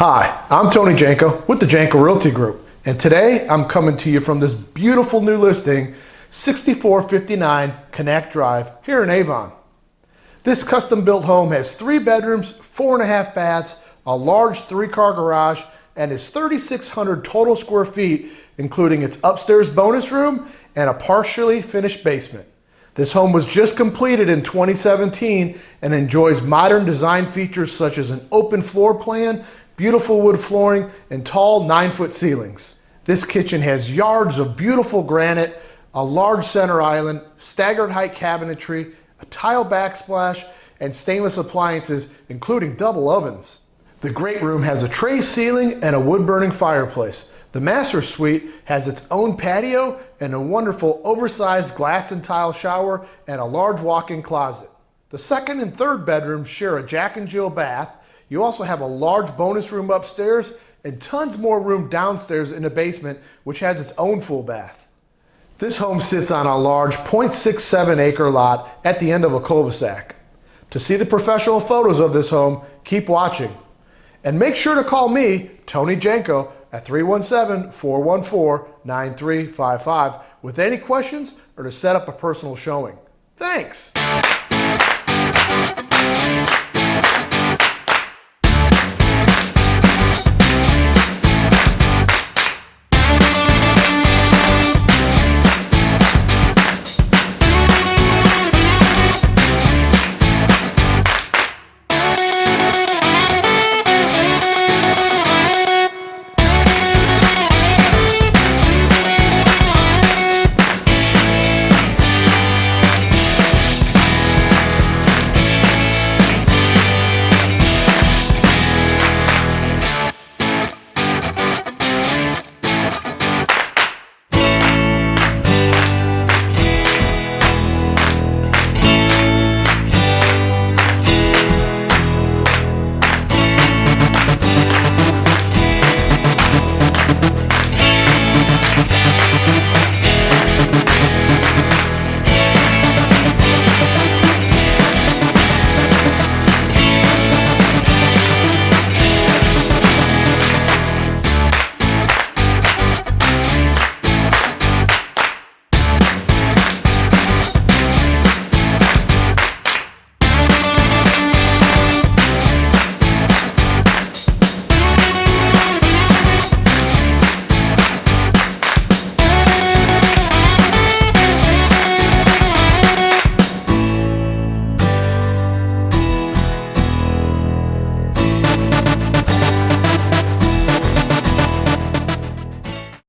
Hi, I'm Tony Janko with the Janko Realty Group, and today I'm coming to you from this beautiful new listing, 6459 Canak Drive here in Avon. This custom-built home has 3 bedrooms, 4.5 baths, a large 3-car garage, and is 3,600 total square feet, including its upstairs bonus room and a partially finished basement. This home was just completed in 2017 and enjoys modern design features such as an open floor plan, beautiful wood flooring, and tall 9-foot ceilings. This kitchen has yards of beautiful granite, a large center island, staggered height cabinetry, a tile backsplash, and stainless appliances, including double ovens. The great room has a tray ceiling and a wood-burning fireplace. The master suite has its own patio and a wonderful oversized glass and tile shower and a large walk-in closet. The second and third bedrooms share a Jack and Jill bath. You also have a large bonus room upstairs and tons more room downstairs in the basement, which has its own full bath. This home sits on a large 0.67 acre lot at the end of a cul-de-sac. To see the professional photos of this home, keep watching. And make sure to call me, Tony Janko, at 317-414-9355 with any questions or to set up a personal showing. Thanks!